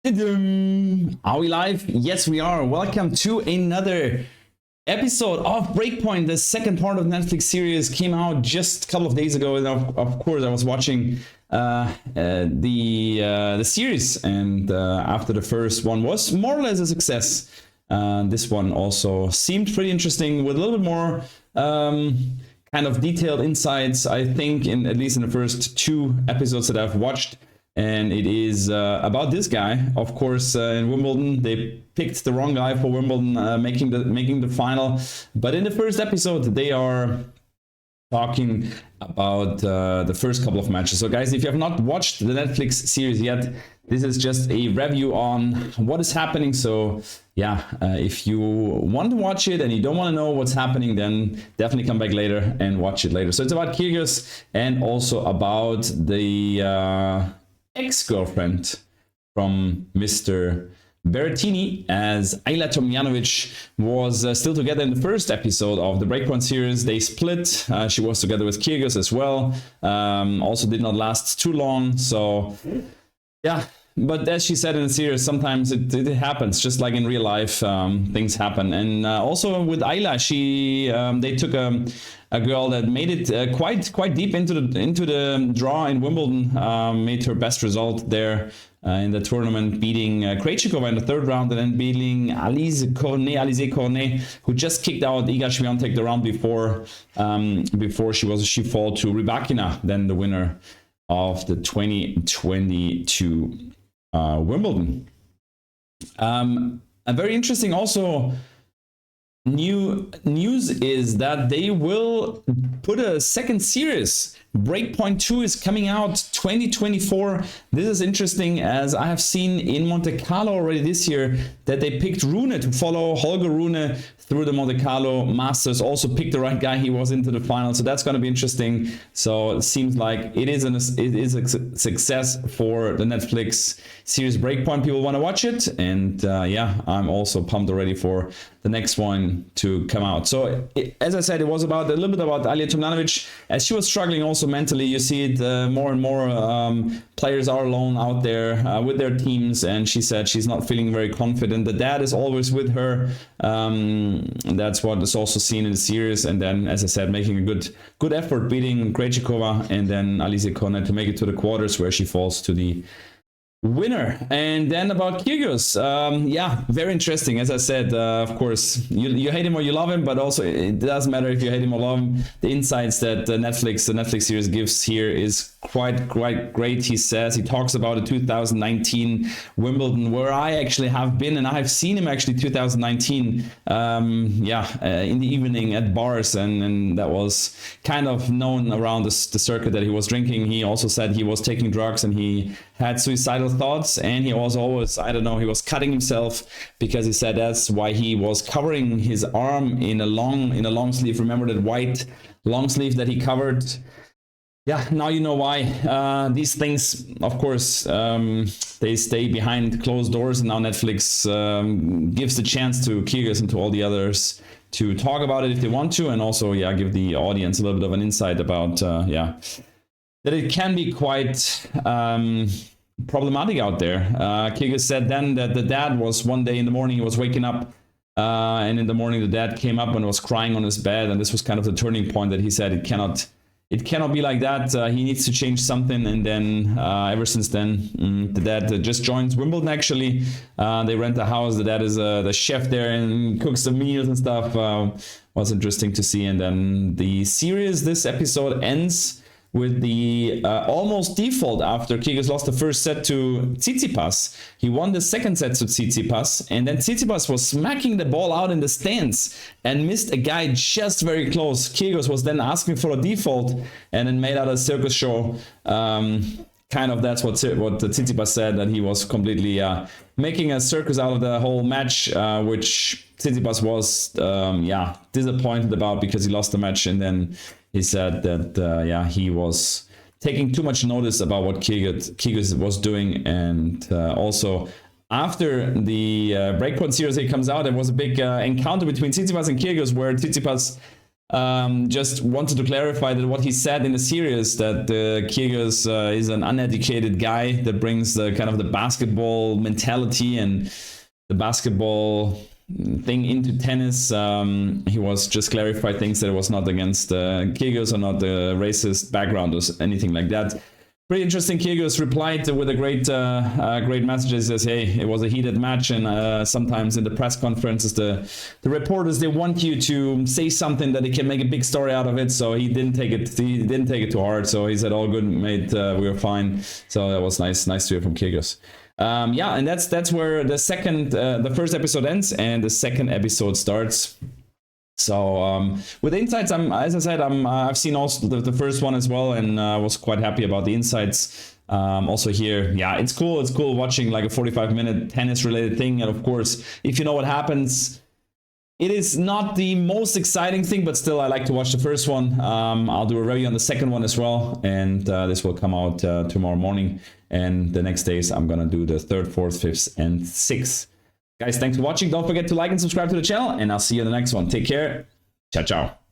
Are we live? Yes, we are. Welcome to another episode of Breakpoint. The second part of the Netflix series came out just a couple of days ago, and of course I was watching the series, and after the first one was more or less a success, this one also seemed pretty interesting with a little bit more kind of detailed insights, I think, at least in the first two episodes that I've watched. And it is about this guy. Of course, in Wimbledon, they picked the wrong guy for Wimbledon, making the final. But in the first episode, they are talking about the first couple of matches. So guys, if you have not watched the Netflix series yet, this is just a review on what is happening. So yeah, if you want to watch it and you don't want to know what's happening, then definitely come back later and watch it later. So it's about Kyrgios and also about the ex-girlfriend from Mr. Berrettini, as Ajla Tomljanovic was still together in the first episode of the Breakpoint series. They split. She was together with Kyrgios as well. Also did not last too long. So yeah, but as she said in the series, sometimes it happens, just like in real life, things happen. And also with Ajla, they took a girl that made it quite deep into the draw in Wimbledon, made her best result there in the tournament, beating Krejcikova in the third round, and then beating Alizé Cornet, who just kicked out Iga Swiatek the round before she fall to Rybakina, then the winner of the 2022 Wimbledon. A very interesting also news is that they will put a second series. Breakpoint 2 is coming out 2024. This is interesting, as I have seen in Monte Carlo already this year that they picked Rune to follow Holger Rune through the Monte Carlo Masters. Also picked the right guy. He was into the final, so that's going to be interesting. So it seems like it is a success for the Netflix series Breakpoint. People want to watch it, and yeah, I'm also pumped already for the next one to come out. So as I said, it was about a little bit about Ajla Tomljanovic, as she was struggling also mentally. You see it more and more players are alone out there with their teams, and she said she's not feeling very confident. The dad is always with her. That's what is also seen in the series. And then, as I said, making a good effort, beating Krejcikova and then Alizé Cornet to make it to the quarters, where she falls to the winner. And then about Kyrgios, yeah, very interesting. As I said, of course, you hate him or you love him, but also it doesn't matter if you hate him or love him. The insights that the Netflix series gives here is quite great. He talks about the 2019 Wimbledon, where I actually have been, and I have seen him actually 2019, in the evening at bars, and that was kind of known around the circuit that he was drinking. He also said he was taking drugs and he had suicidal thoughts, and he was always, I don't know, he was cutting himself, because he said that's why he was covering his arm in a long sleeve. Remember that white long sleeve that he covered? Yeah, now you know why. These things, of course, they stay behind closed doors, and now Netflix gives the chance to Kyrgios and to all the others to talk about it if they want to, and also, yeah, give the audience a little bit of an insight about, that it can be quite problematic out there. Kyrgios said then that the dad was one day in the morning, he was waking up, and in the morning the dad came up and was crying on his bed, and this was kind of the turning point that he said it cannot be like that. He needs to change something. And then ever since then, the dad just joins Wimbledon, actually. They rent a house. The dad is the chef there and cooks the meals and stuff. Was interesting to see. And then the series, this episode ends with the almost default after Kyrgios lost the first set to Tsitsipas. He won the second set to Tsitsipas, and then Tsitsipas was smacking the ball out in the stands and missed a guy just very close. Kyrgios was then asking for a default and then made out a circus show. Kind of that's what the Tsitsipas said, that he was completely making a circus out of the whole match, which Tsitsipas was disappointed about, because he lost the match. And then he said that he was taking too much notice about what Kyrgios was doing. And also after the Breakpoint series comes out, there was a big encounter between Tsitsipas and Kyrgios, where Tsitsipas Just wanted to clarify that what he said in the series, that Kyrgios is an uneducated guy that brings the kind of the basketball mentality and the basketball thing into tennis. He was just clarified things that it was not against Kyrgios or not the racist background or anything like that. Pretty interesting. Kyrgios replied with a great message. He says, hey, it was a heated match, and sometimes in the press conferences the reporters, they want you to say something that they can make a big story out of it. So he didn't take it too hard. So he said, all good, mate, we were fine. So that was nice to hear from Kyrgios. Yeah, and that's where the first episode ends and the second episode starts. So with insights, as I said, I've seen also the first one as well, and I was quite happy about the insights. Also here, yeah, it's cool watching like a 45-minute tennis related thing. And of course, if you know what happens, it is not the most exciting thing, but still I like to watch the first one. I'll do a review on the second one as well, and this will come out tomorrow morning. And the next days I'm gonna do the third, fourth, fifth, and sixth. Guys, thanks for watching. Don't forget to like and subscribe to the channel, and I'll see you in the next one. Take care. Ciao, ciao.